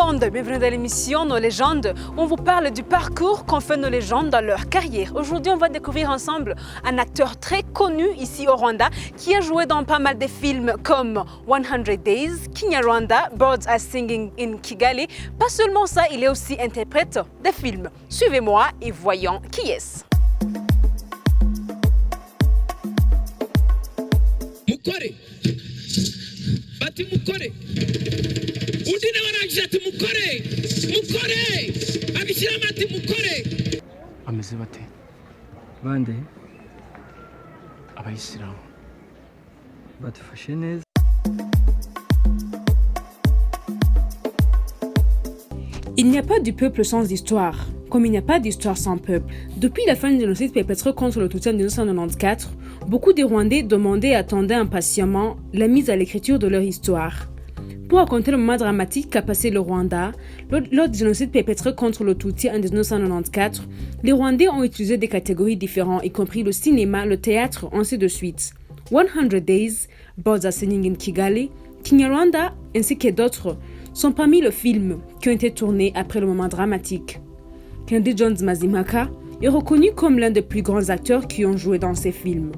monde, bienvenue dans l'émission Nos légendes où on vous parle du parcours qu'ont fait nos légendes dans leur carrière. Aujourd'hui, on va découvrir ensemble un acteur très connu ici au Rwanda qui a joué dans pas mal de films comme 100 Days, Kinyarwanda, Birds Are Singing in Kigali. Pas seulement ça, il est aussi interprète des films. Suivez-moi et voyons qui est-ce. Mukore bati mukore udine warangije ati mukore abishyira amati mukore ameze bate bande abayisilamu badufashe neza. Il n'y a pas du peuple sans histoire, comme il n'y a pas d'histoire sans peuple. Depuis la fin du génocide perpétré contre le Tutsi en 1994, beaucoup de Rwandais demandaient et attendaient impatiemment la mise à l'écriture de leur histoire. Pour raconter le moment dramatique qu'a passé le Rwanda, lors du génocide perpétré contre le Tutsi en 1994, les Rwandais ont utilisé des catégories différentes, y compris le cinéma, le théâtre, ainsi de suite. 100 Days, Birds Are Singing in Kigali, Kinyarwanda, ainsi que d'autres, sont parmi les films qui ont été tournés après le moment dramatique. Kennedy Jones Mazimhaka est reconnu comme l'un des plus grands acteurs qui ont joué dans ces films.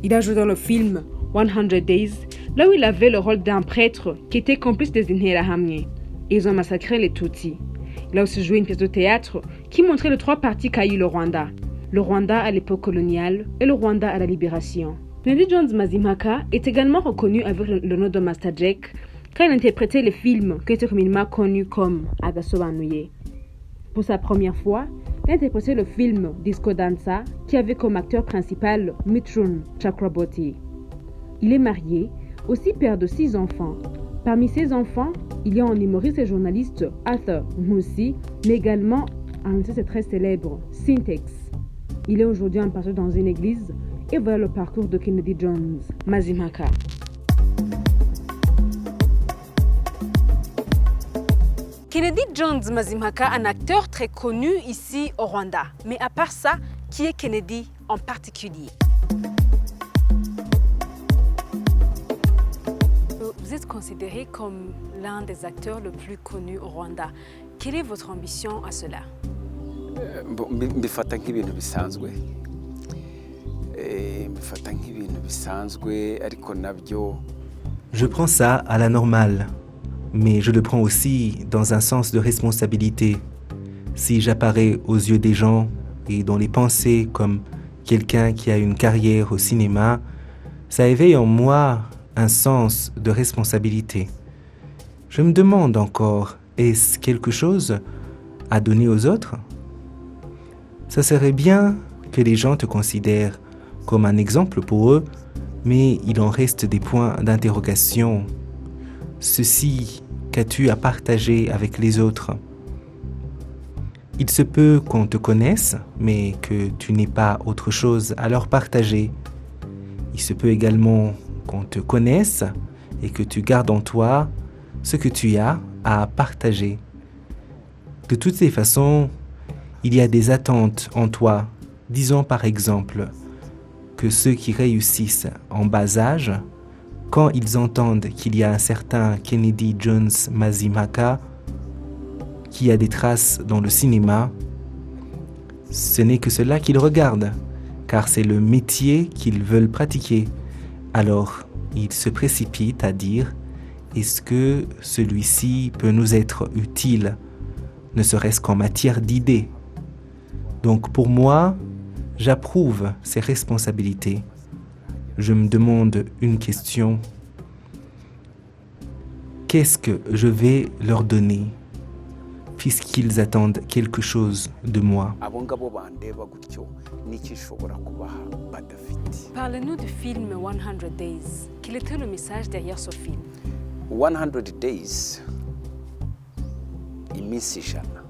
Il a joué dans le film 100 Days, là où il avait le rôle d'un prêtre qui était complice des Interahamwe. Ils ont massacré les Tutsis. Il a aussi joué une pièce de théâtre qui montrait les trois parties qu'a eu le Rwanda. Le Rwanda à l'époque coloniale et le Rwanda à la libération. Kennedy Jones Mazimhaka est également reconnu avec le nom de Master Jack quand il interprétait les films qui étaient communément connus comme Agasobanuye. Pour sa première fois, il a interprété le film Disco Dancer qui avait comme acteur principal Mitrun Chakraborty. Il est marié, aussi père de 6 enfants. Parmi ses enfants, il y a un humoriste et journaliste Arthur Moussi, mais également un artiste très célèbre, Syntex. Il est aujourd'hui un pasteur dans une église et voilà le parcours de Kennedy Jones Mazimhaka. Kennedy Jones Mazimhaka, un acteur très connu ici au Rwanda. Mais à part ça, qui est Kennedy en particulier? Vous êtes considéré comme l'un des acteurs le plus connus au Rwanda. Quelle est votre ambition à cela? Mbifata nk'ibintu bisanzwe. Mbifata nk'ibintu bisanzwe ariko nabyo. Je prends ça à la normale. Mais je le prends aussi dans un sens de responsabilité. Si j'apparais aux yeux des gens et dans les pensées comme quelqu'un qui a une carrière au cinéma, ça éveille en moi un sens de responsabilité. Je me demande encore, est-ce quelque chose à donner aux autres? Ça serait bien que les gens te considèrent comme un exemple pour eux, mais il en reste des points d'interrogation. Ceci qu'as-tu à partager avec les autres? Il se peut qu'on te connaisse, mais que tu n'aies pas autre chose à leur partager. Il se peut également qu'on te connaisse et que tu gardes en toi ce que tu as à partager. De toutes ces façons, il y a des attentes en toi. Disons par exemple que ceux qui réussissent en bas âge, quand ils entendent qu'il y a un certain Kennedy Jones Mazimhaka qui a des traces dans le cinéma, ce n'est que cela qu'ils regardent, car c'est le métier qu'ils veulent pratiquer. Alors, ils se précipitent à dire « Est-ce que celui-ci peut nous être utile, ne serait-ce qu'en matière d'idées ?» Donc pour moi, j'approuve ces responsabilités. Je me demande une question. Qu'est-ce que je vais leur donner puisqu'ils attendent quelque chose de moi? Parlez-nous du film 100 Days. Quel était le message derrière ce film? 100 Days, iminsi ijana.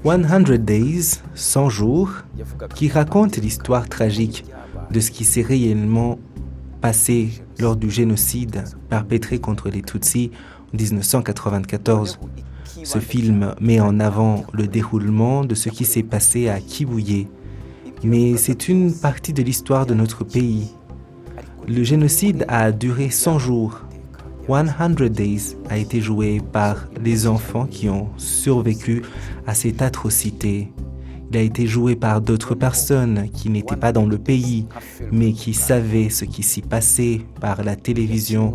100 Days, 100 jours, qui raconte l'histoire tragique de ce qui s'est réellement passé lors du génocide perpétré contre les Tutsis en 1994. Ce film met en avant le déroulement de ce qui s'est passé à Kibuye. Mais c'est une partie de l'histoire de notre pays. Le génocide a duré 100 jours. 100 Days a été joué par les enfants qui ont survécu à cette atrocité. Il a été joué par d'autres personnes qui n'étaient pas dans le pays, mais qui savaient ce qui s'y passait par la télévision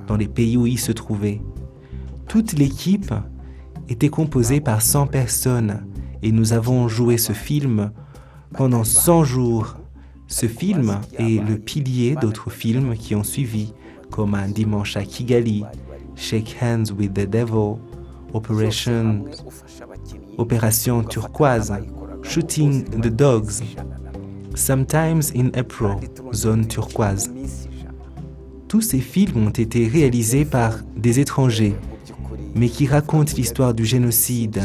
dans les pays où il se trouvait. Toute l'équipe était composée par 100 personnes et nous avons joué ce film pendant 100 jours. Ce film est le pilier d'autres films qui ont suivi, comme Un dimanche à Kigali, Shake Hands with the Devil, Opération Turquoise, Shooting the Dogs, Sometimes in April, Zone Turquoise. Tous ces films ont été réalisés par des étrangers, mais qui racontent l'histoire du génocide.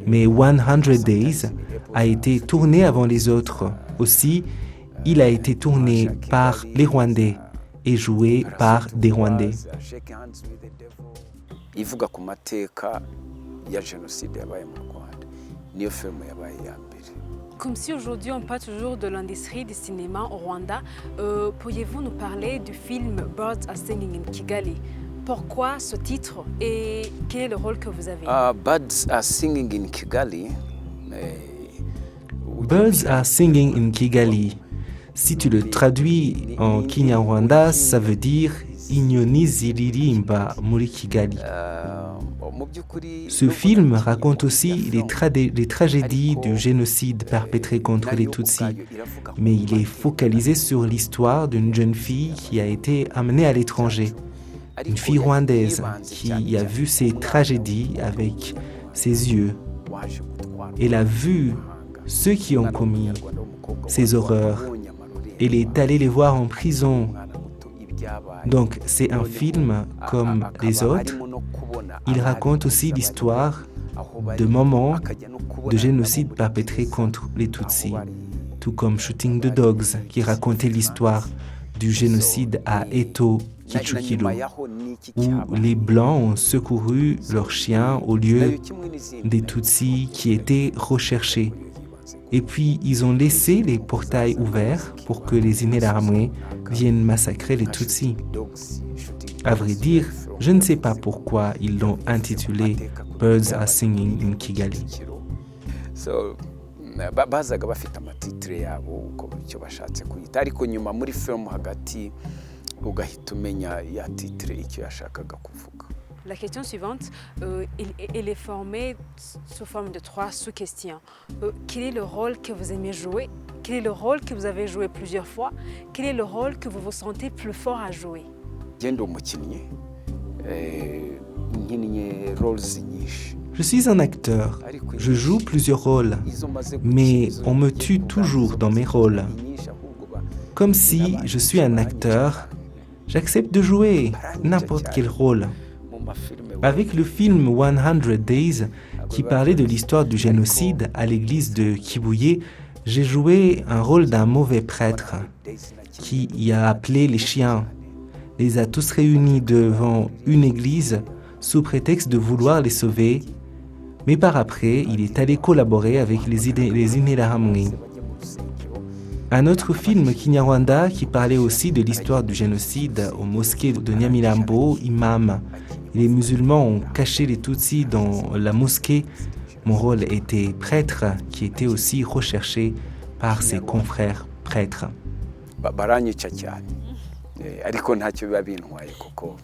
Mais 100 Days a été tourné avant les autres. Aussi, il a été tourné par les Rwandais et joué par des Rwandais. ivuga ku mateka ya jenoside yabaye mu Rwanda niyo film yabaye ya mbere. Comme si aujourd'hui on parle toujours de l'industrie du cinéma au Rwanda, pourriez-vous nous parler du film Birds Are Singing in Kigali? Pourquoi ce titre et quel est le rôle que vous avez? Birds Are Singing in Kigali. Birds Are Singing in Kigali. Si tu le traduis en Kinyarwanda, ça veut dire Inyoni ziririmba muri Kigali. Ce film raconte aussi les tragédies du génocide perpétré contre les Tutsis, mais il est focalisé sur l'histoire d'une jeune fille qui a été amenée à l'étranger, une fille rwandaise qui a vu ces tragédies avec ses yeux. Elle a vu ceux qui ont commis ces horreurs. Elle est allée les voir en prison. Donc c'est un film comme les autres. Il raconte aussi l'histoire de moments de génocide perpétrés contre les Tutsis, tout comme Shooting the Dogs, qui racontait l'histoire du génocide à Eto, Kichukilo, où les Blancs ont secouru leurs chiens au lieu des Tutsis qui étaient recherchés. Et puis, ils ont laissé les portails ouverts pour que les Interahamwe viennent massacrer les Tutsis. À vrai dire, je ne sais pas pourquoi ils l'ont intitulé Birds Are Singing in Kigali. Bazaga bafite amatitire yabo uko icyo bashatse kuyita ariko nyuma muri film hagati ugahita umenya ya titire icyo yashakaga kuvuga. La question suivante, elle est formée sous forme de 3 sous-questions. Quel est le rôle que vous aimez jouer? Quel est le rôle que vous avez joué plusieurs fois? Quel est le rôle que vous vous sentez plus fort à jouer? Genda umukinnyi nkinnye roles nyinshi. Je suis un acteur, je joue plusieurs rôles, mais on me tue toujours dans mes rôles. Comme si je suis un acteur, j'accepte de jouer n'importe quel rôle. Avec le film 100 Days, qui parlait de l'histoire du génocide à l'église de Kibuye, j'ai joué un rôle d'un mauvais prêtre qui y a appelé les chiens, les a tous réunis devant une église sous prétexte de vouloir les sauver, mais par après, il est allé collaborer avec les Interahamwe. Un autre film Kinyarwanda qui parlait aussi de l'histoire du génocide aux mosquées de Nyamirambo, Imam. Les musulmans ont caché les Tutsis dans la mosquée. Mon rôle était prêtre, qui était aussi recherché par ses confrères prêtres. Baranyica cyane ariko ntacyo biba bintwaye kuko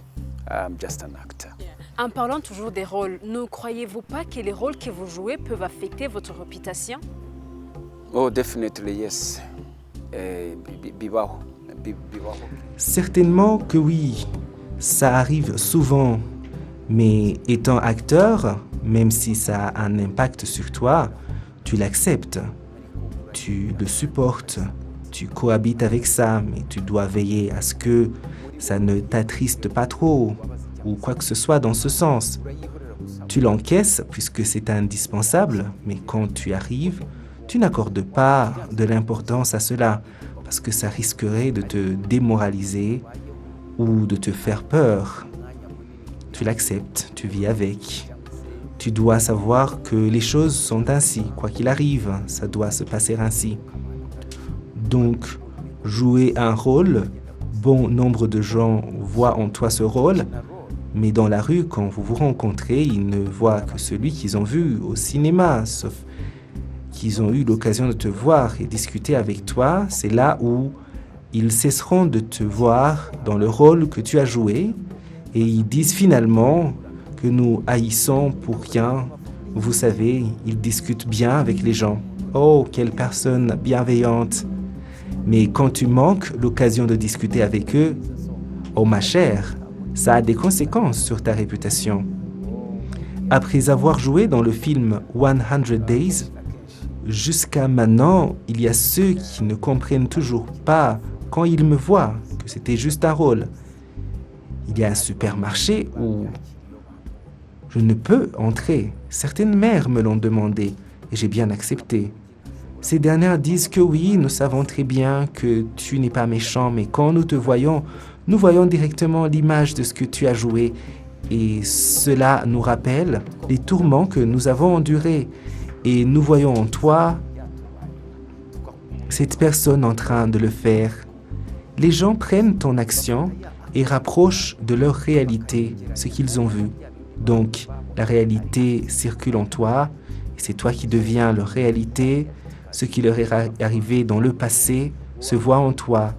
I'm just an actor. En parlant toujours des rôles, ne croyez-vous pas que les rôles que vous jouez peuvent affecter votre réputation? Oh, definitely yes. Bibaho. Certainement que oui, ça arrive souvent. Mais étant acteur, même si ça a un impact sur toi, tu l'acceptes, tu le supportes, tu cohabites avec ça, mais tu dois veiller à ce que ça ne t'attriste pas trop ou quoi que ce soit dans ce sens. Tu l'encaisses puisque c'est indispensable, mais quand tu arrives, tu n'accordes pas de l'importance à cela parce que ça risquerait de te démoraliser ou de te faire peur. Tu l'acceptes, tu vis avec. Tu dois savoir que les choses sont ainsi, quoi qu'il arrive, ça doit se passer ainsi. Donc, jouer un rôle bon nombre de gens voient en toi ce rôle, mais dans la rue, quand vous vous rencontrez, ils ne voient que celui qu'ils ont vu au cinéma, sauf qu'ils ont eu l'occasion de te voir et discuter avec toi. C'est là où ils cesseront de te voir dans le rôle que tu as joué et ils disent finalement que nous haïssons pour rien. Vous savez, ils discutent bien avec les gens. Oh, quelle personne bienveillante! Mais quand tu manques l'occasion de discuter avec eux, oh ma chère, ça a des conséquences sur ta réputation. Après avoir joué dans le film 100 Days, jusqu'à maintenant, il y a ceux qui ne comprennent toujours pas quand ils me voient que c'était juste un rôle. Il y a un supermarché où je ne peux entrer. Certaines mères me l'ont demandé et j'ai bien accepté. Ces dernières disent que oui, nous savons très bien que tu n'es pas méchant, mais quand nous te voyons, nous voyons directement l'image de ce que tu as joué et cela nous rappelle les tourments que nous avons endurés et nous voyons en toi cette personne en train de le faire. Les gens prennent ton action et rapprochent de leur réalité ce qu'ils ont vu. Donc, la réalité circule en toi et c'est toi qui deviens leur réalité. Ce qui leur est arrivé dans le passé se voit en toi.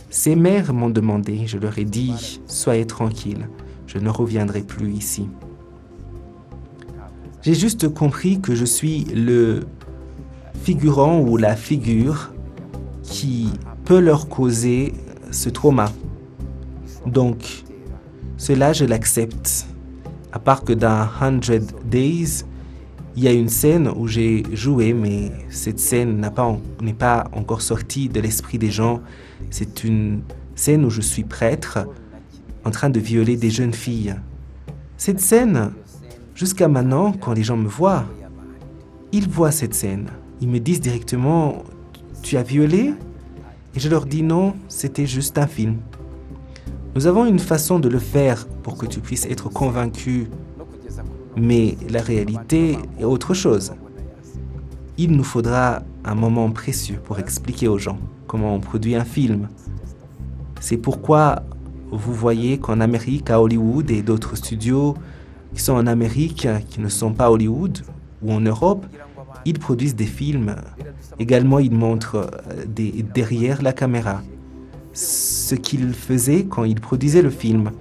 Ces mères m'ont demandé, je leur ai dit, soyez tranquilles, je ne reviendrai plus ici. J'ai juste compris que je suis le figurant ou la figure qui peut leur causer ce trauma. Donc, cela, je l'accepte. À part que dans 100 Days, il y a une scène où j'ai joué, mais cette scène n'est pas encore sortie de l'esprit des gens. C'est une scène où je suis prêtre en train de violer des jeunes filles. Cette scène, jusqu'à maintenant, quand les gens me voient, ils voient cette scène. Ils me disent directement « Tu as violé ?» Et je leur dis « Non, c'était juste un film. » Nous avons une façon de le faire pour que tu puisses être convaincu, mais la réalité est autre chose. Il nous faudra un moment précieux pour expliquer aux gens comment on produit un film. C'est pourquoi vous voyez qu'en Amérique, à Hollywood et d'autres studios qui sont en Amérique, qui ne sont pas Hollywood ou en Europe, ils produisent des films. Également, ils montrent derrière la caméra ce qu'ils faisaient quand ils produisaient le film.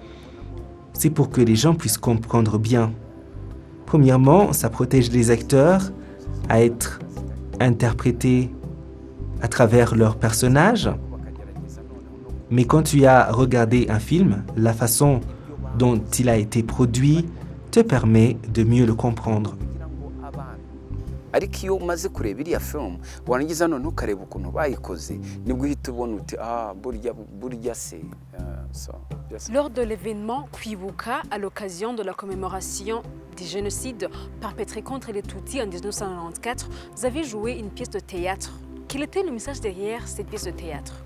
C'est pour que les gens puissent comprendre bien. Premièrement, ça protège les acteurs à être interprétés à travers leurs personnages. Mais quand tu as regardé un film, la façon dont il a été produit te permet de mieux le comprendre. ariko iyo umaze kureba iriya film warangiza none ukareba ukuntu bayikoze nibwo uhita ubona uti burya se. Lors de l'événement Kwibuka, à l'occasion de la commémoration des génocides perpétrés contre les Tutsis en 1994, vous avez joué une pièce de théâtre. Quel était le message derrière cette pièce de théâtre?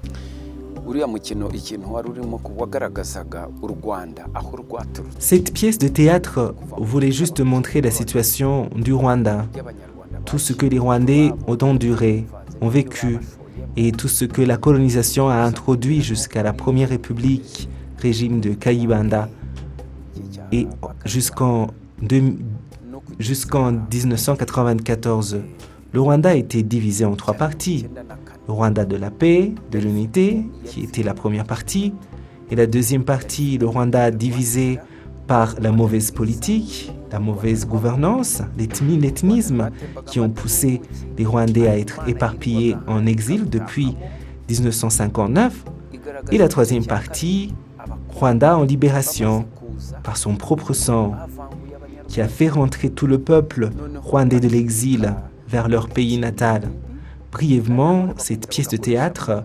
Cette pièce de théâtre voulait juste montrer la situation du Rwanda, tout ce que les Rwandais ont enduré, ont vécu, et tout ce que la colonisation a introduit jusqu'à la Première République, régime de Kayibanda, et jusqu'en 1994. Le Rwanda a été divisé en 3 parties. Le Rwanda de la paix, de l'unité, qui était la première partie, et la deuxième partie, le Rwanda divisé par la mauvaise politique, la mauvaise gouvernance, l'ethnisme qui ont poussé les Rwandais à être éparpillés en exil depuis 1959. Et la troisième partie, Rwanda en libération, par son propre sang, qui a fait rentrer tout le peuple rwandais de l'exil vers leur pays natal. Brièvement, cette pièce de théâtre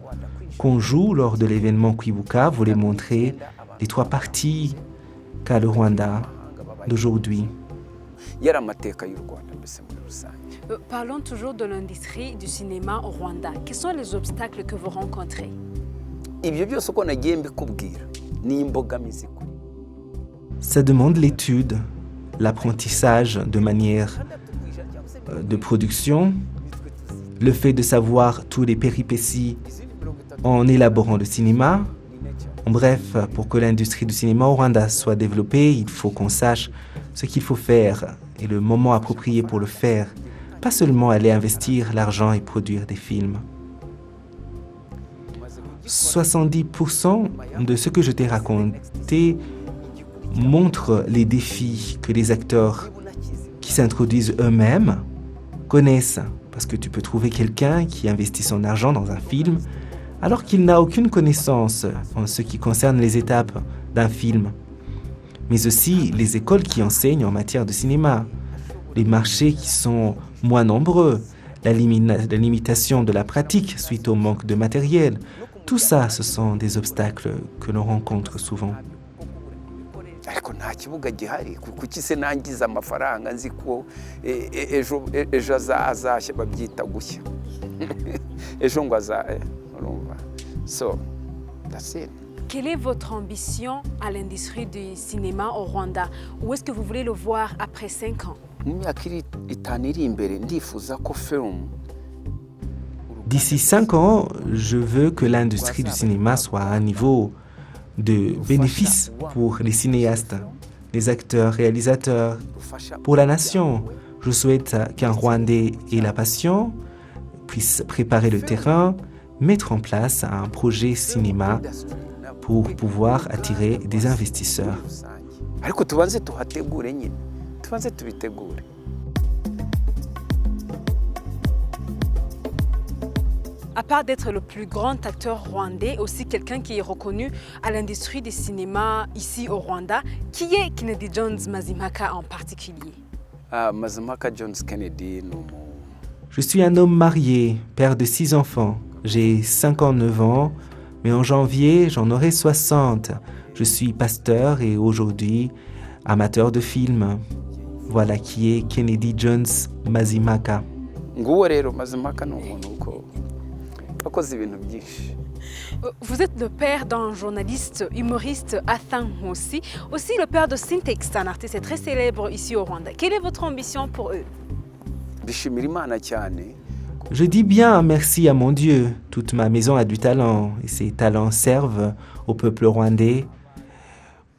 qu'on joue lors de l'événement Kwibuka voulait montrer les 3 parties qu'a le Rwanda d'aujourd'hui. Parlons toujours de l'industrie du cinéma au Rwanda. Quels sont les obstacles que vous rencontrez? Ça demande l'étude, l'apprentissage de manière de production, le fait de savoir tous les péripéties en élaborant le cinéma, En bref, pour que l'industrie du cinéma au Rwanda soit développée, il faut qu'on sache ce qu'il faut faire et le moment approprié pour le faire, pas seulement aller investir l'argent et produire des films. 70% de ce que je t'ai raconté montre les défis que les acteurs qui s'introduisent eux-mêmes connaissent. Parce que tu peux trouver quelqu'un qui investit son argent dans un film alors qu'il n'a aucune connaissance en ce qui concerne les étapes d'un film. Mais aussi les écoles qui enseignent en matière de cinéma, les marchés qui sont moins nombreux, la limitation de la pratique suite au manque de matériel. Tout ça, ce sont des obstacles que l'on rencontre souvent. ariko nta kibuga gihari kuki se nangiza amafaranga nzi ko ejo azashya babyita gushya ejo ngo urumva so that's it. Quelle est votre ambition à l'industrie du cinéma au Rwanda? Où est-ce que vous voulez le voir après 5 ans? Mu myaka itanu iri imbere ndifuza ko film. D'ici 5 ans, je veux que l'industrie du cinéma soit à un niveau de bénéfice pour les cinéastes, les acteurs, réalisateurs, pour la nation. Je souhaite qu'un Rwandais ait la passion, puisse préparer le terrain, mettre en place un projet cinéma pour pouvoir attirer des investisseurs. Ariko tubanze tuhategure nyine. Tubanze tubitegure. À part d'être le plus grand acteur rwandais, aussi quelqu'un qui est reconnu à l'industrie du cinéma ici au Rwanda, qui est Kennedy Jones Mazimhaka en particulier? Mazimhaka Jones Kennedy, Je suis un homme marié, père de 6 enfants. J'ai 59 ans, mais en janvier, j'en aurai 60. Je suis pasteur et aujourd'hui amateur de films. Voilà qui est Kennedy Jones Mazimhaka. Nguwo rero Mazimhaka ni umuntu uko akoze ibintu byinshi. Vous êtes le père d'un journaliste, humoriste, Athan aussi le père de Syntex, un artiste très célèbre ici au Rwanda. Quelle est votre ambition pour eux? Bishimira Imana cyane. Je dis bien merci à mon Dieu. Toute ma maison a du talent et ces talents servent au peuple rwandais,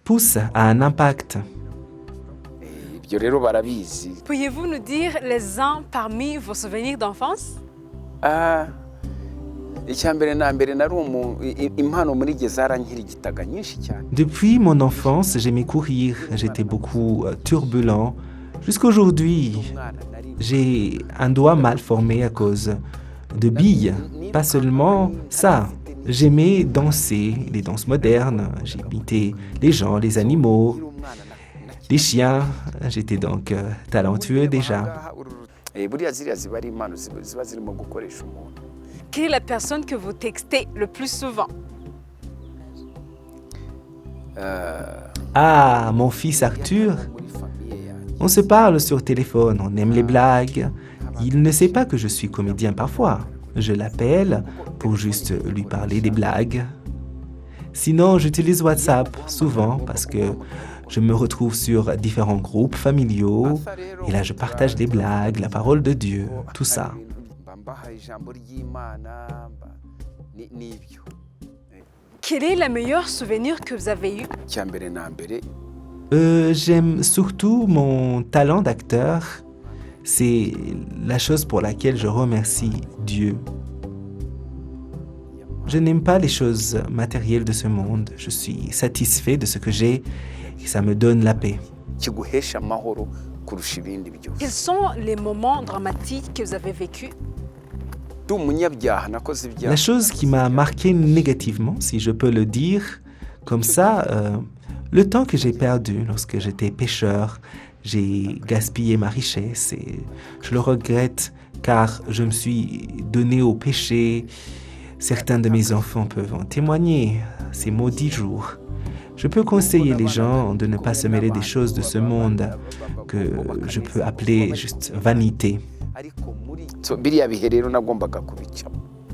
poussent à un impact. Ibyo rero barabizi. Pourriez-vous nous dire les uns parmi vos souvenirs d'enfance? Depuis mon enfance, j'aimais courir, j'étais beaucoup turbulent. Jusqu'aujourd'hui, j'ai un doigt mal formé à cause de billes. Pas seulement ça, j'aimais danser, les danses modernes, j'imitais les gens, les animaux, les chiens. J'étais donc talentueux déjà. Quelle est la personne que vous textez le plus souvent? Ah, mon fils Arthur. On se parle sur téléphone, on aime les blagues. Il ne sait pas que je suis comédien parfois. Je l'appelle pour juste lui parler des blagues. Sinon, j'utilise WhatsApp souvent parce que je me retrouve sur différents groupes familiaux et là je partage des blagues, la parole de Dieu, tout ça. Quel est le meilleur souvenir que vous avez eu? J'aime surtout mon talent d'acteur. C'est la chose pour laquelle je remercie Dieu. Je n'aime pas les choses matérielles de ce monde. Je suis satisfait de ce que j'ai et ça me donne la paix. Quels sont les moments dramatiques que vous avez vécus? La chose qui m'a marqué négativement, si je peux le dire, comme ça, le temps que j'ai perdu lorsque j'étais pécheur, j'ai gaspillé ma richesse et je le regrette car je me suis donné au péché. Certains de mes enfants peuvent en témoigner, ces maudits jours. Je peux conseiller les gens de ne pas se mêler des choses de ce monde que je peux appeler juste vanité.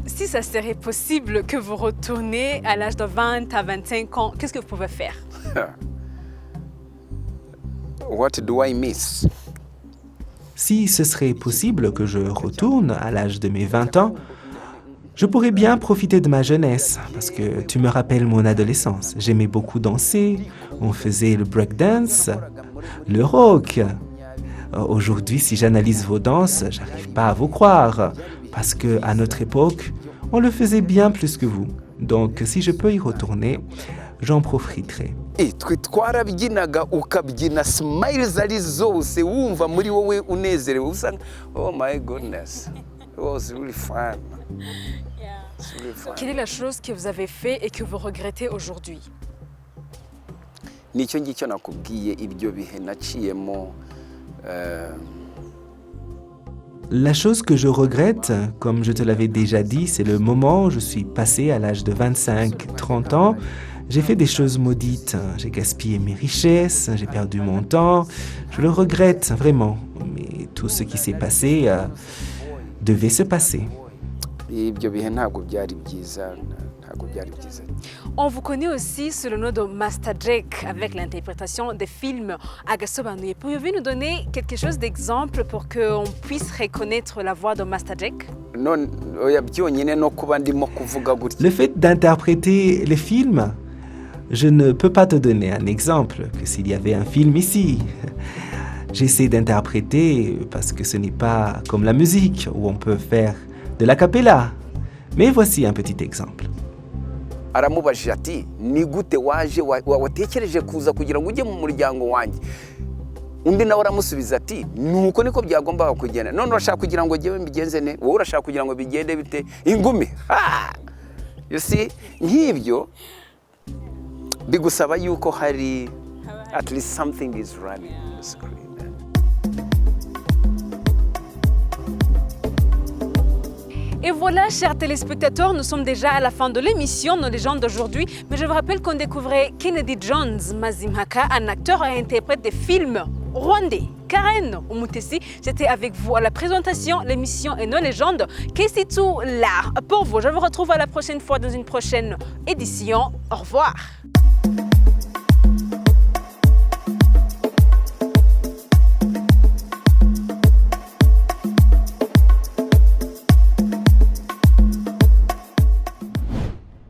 Si ça serait possible que vous retourniez à l'âge de 20 à 25 ans, qu'est-ce que vous pouvez faire? What do I miss? Si ce serait possible que je retourne à l'âge de mes 20 ans, Je pourrais bien profiter de ma jeunesse parce que tu me rappelles mon adolescence. J'aimais beaucoup danser, on faisait le breakdance, le rock. Aujourd'hui, si j'analyse vos danses, j'arrive pas à vous croire parce que à notre époque, on le faisait bien plus que vous. Donc, si je peux y retourner, j'en profiterai. twe twarabyinaga ukabyina smiles ari zose wumva muri wowe unezerewe usanga oh my goodness it was really fun. It's really fun. Quelle est la chose que vous avez fait et que vous regrettez aujourd'hui? Nicyo ngicyo nakubwiye ibyo bihe naciyemo. La chose que je regrette, comme je te l'avais déjà dit, c'est le moment où je suis passé à l'âge de 25-30 ans. J'ai fait des choses maudites, j'ai gaspillé mes richesses, j'ai perdu mon temps. Je le regrette vraiment, mais tout ce qui s'est passé devait se passer. Ibyo bihe ntabwo byari byiza, ntabwo byari byiza. On vous connaît aussi sous le nom de Master Jake avec l'interprétation des films Agasobanuye. Pouvez-vous nous donner quelque chose d'exemple pour qu'on puisse reconnaître la voix de Master Jake? Non, oya byonyine no kuba ndimo kuvuga gutya. Le fait d'interpréter les films, je ne peux pas te donner un exemple que s'il y avait un film ici. J'essaie d'interpréter parce que ce n'est pas comme la musique où on peut faire de la cappella. Mais voici un petit exemple. Aramubajije ati ni gute waje watekereje kuza kugira ngo ujye mu muryango wanjye. Undi nawe aramusubiza ati nuko niko byagombaga kugenda. None urashaka kugira ngo jyewe mbigenze ne? Wowe urashaka kugira ngo bigende bite? Ingumi. You see, nk'ibyo bigusaba yuko hari at least something is running on the screen. Et voilà, chers téléspectateurs, nous sommes déjà à la fin de l'émission Nos légendes d'aujourd'hui. Mais je vous rappelle qu'on découvrait Kennedy Jones Mazimhaka, un acteur et interprète des films rwandais. Karen Umutesi, j'étais avec vous à la présentation, l'émission et Nos légendes. Qu'est-ce que tout là pour vous? Je vous retrouve à la prochaine fois dans une prochaine édition. Au revoir.